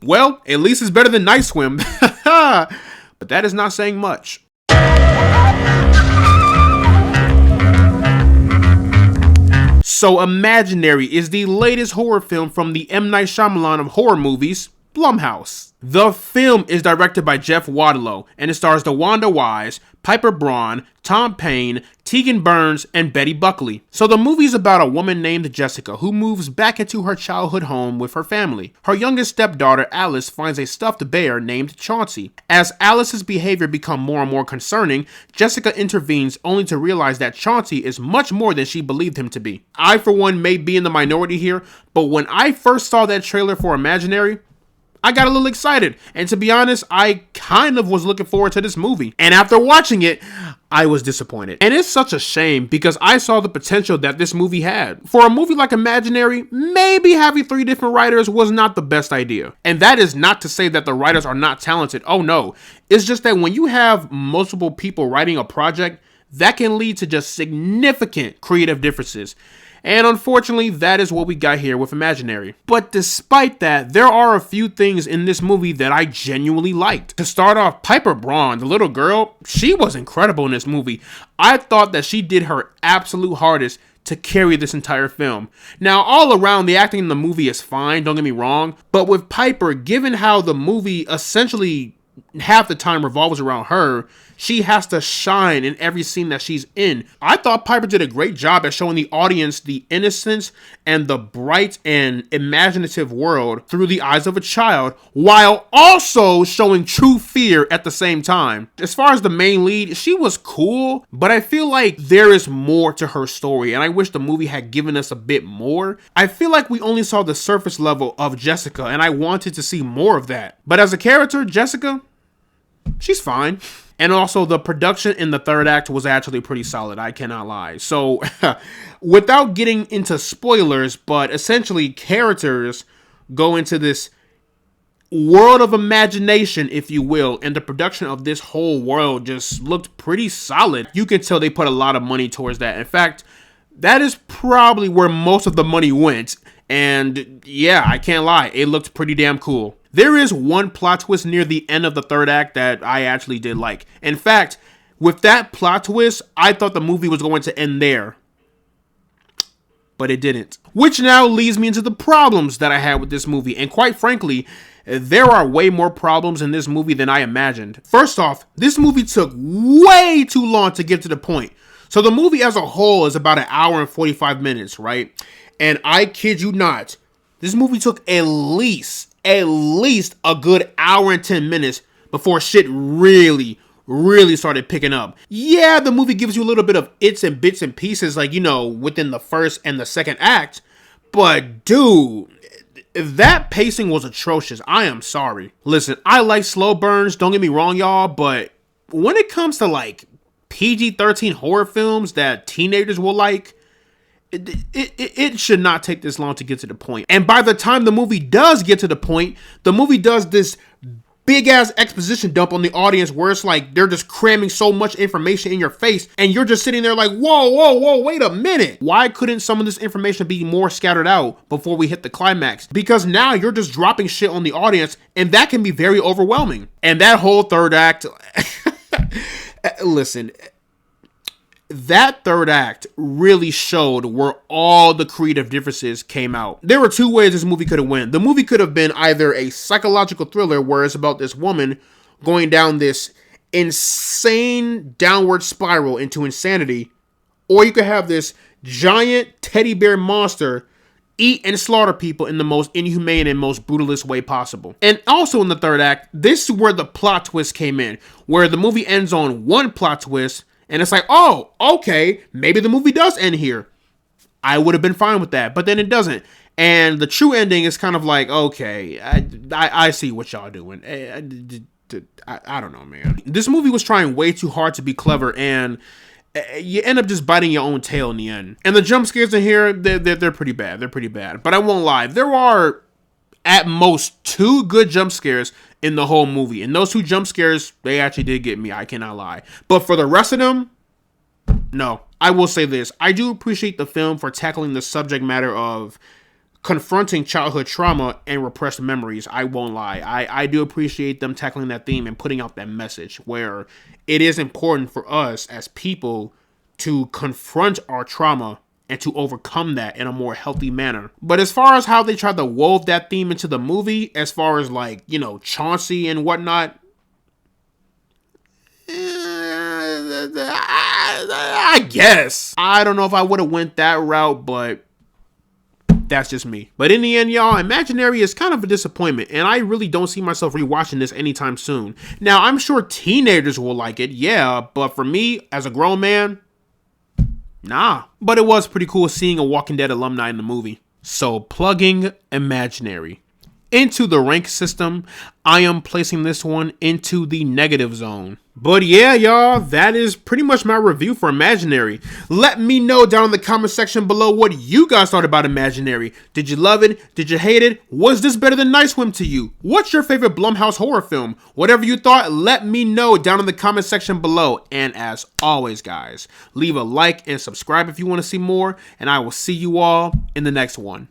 Well, at least it's better than Night Swim. But that is not saying much. So Imaginary is the latest horror film from the M. Night Shyamalan of horror movies, Blumhouse. The film is directed by Jeff Wadlow, and it stars DeWanda Wise, Piper Braun, Tom Payne, Tegan Burns, and Betty Buckley. So the movie is about a woman named Jessica who moves back into her childhood home with her family. Her youngest stepdaughter, Alice, finds a stuffed bear named Chauncey. As Alice's behavior becomes more and more concerning, Jessica intervenes only to realize that Chauncey is much more than she believed him to be. I, for one, may be in the minority here, but when I first saw that trailer for Imaginary, I got a little excited, and to be honest, I kind of was looking forward to this movie. And after watching it, I was disappointed. And it's such a shame because I saw the potential that this movie had. For a movie like Imaginary, maybe having 3 different writers was not the best idea. And that is not to say that the writers are not talented. Oh no. It's just that when you have multiple people writing a project, that can lead to just significant creative differences. And unfortunately, that is what we got here with Imaginary. But despite that, there are a few things in this movie that I genuinely liked. To start off, Piper Braun, the little girl, she was incredible in this movie. I thought that she did her absolute hardest to carry this entire film. Now, all around, the acting in the movie is fine, don't get me wrong. But with Piper, given how the movie essentially half the time revolves around her, she has to shine in every scene that she's in. I thought Piper did a great job at showing the audience the innocence and the bright and imaginative world through the eyes of a child, while also showing true fear at the same time. As far as the main lead, she was cool, but I feel like there is more to her story, and I wish the movie had given us a bit more. I feel like we only saw the surface level of Jessica, and I wanted to see more of that. But as a character, Jessica, she's fine. And also, the production in the third act was actually pretty solid, I cannot lie. So, without getting into spoilers, but essentially characters go into this world of imagination, if you will, and the production of this whole world just looked pretty solid. You can tell they put a lot of money towards that. In fact, that is probably where most of the money went. And yeah, I can't lie, it looked pretty damn cool. There is one plot twist near the end of the third act that I actually did like. In fact, with that plot twist, I thought the movie was going to end there. But it didn't. Which now leads me into the problems that I had with this movie. And quite frankly, there are way more problems in this movie than I imagined. First off, this movie took way too long to get to the point. So the movie as a whole is about 1 hour and 45 minutes, right? And I kid you not, this movie took at least a good hour and 10 minutes before shit really started picking up. Yeah, the movie gives you a little bit of its and bits and pieces, like, you know, within the first and the second act. But dude, that pacing was atrocious. I am sorry. Listen, I like slow burns, don't get me wrong, y'all, but when it comes to like PG-13 horror films that teenagers will like, it should not take this long to get to the point. And by the time the movie does get to the point, the movie does this big ass exposition dump on the audience where it's like they're just cramming so much information in your face and you're just sitting there like, whoa, wait a minute. Why couldn't some of this information be more scattered out before we hit the climax? Because now you're just dropping shit on the audience and that can be very overwhelming. And that whole third act, listen, that third act really showed where all the creative differences came out. There were 2 ways this movie could have went. The movie could have been either a psychological thriller where it's about this woman going down this insane downward spiral into insanity, or you could have this giant teddy bear monster eat and slaughter people in the most inhumane and most brutalist way possible. And also in the third act, this is where the plot twist came in, where the movie ends on one plot twist, and it's like, oh, okay, maybe the movie does end here. I would have been fine with that, but then it doesn't. And the true ending is kind of like, okay, I see what y'all doing. I don't know, man. This movie was trying way too hard to be clever, and you end up just biting your own tail in the end. And the jump scares in here, they're pretty bad. They're pretty bad. But I won't lie, there are at most 2 good jump scares in the whole movie. And those 2 jump scares, they actually did get me. I cannot lie. But for the rest of them, no. I will say this. I do appreciate the film for tackling the subject matter of confronting childhood trauma and repressed memories. I won't lie. I do appreciate them tackling that theme and putting out that message where it is important for us as people to confront our trauma and to overcome that in a more healthy manner. But as far as how they tried to wove that theme into the movie, as far as like, you know, Chauncey and whatnot, I guess. I don't know if I would have went that route, but that's just me. But in the end, y'all, Imaginary is kind of a disappointment, and I really don't see myself rewatching this anytime soon. Now, I'm sure teenagers will like it, yeah, but for me, as a grown man, nah. But it was pretty cool seeing a Walking Dead alumni in the movie. So, plugging Imaginary into the rank system, I am placing this one into the negative zone. But yeah, y'all, that is pretty much my review for Imaginary. Let me know down in the comment section below what you guys thought about Imaginary. Did you love it? Did you hate it? Was this better than Night Swim to you? What's your favorite Blumhouse horror film? Whatever you thought, let me know down in the comment section below. And as always, guys, leave a like and subscribe if you want to see more, and I will see you all in the next one.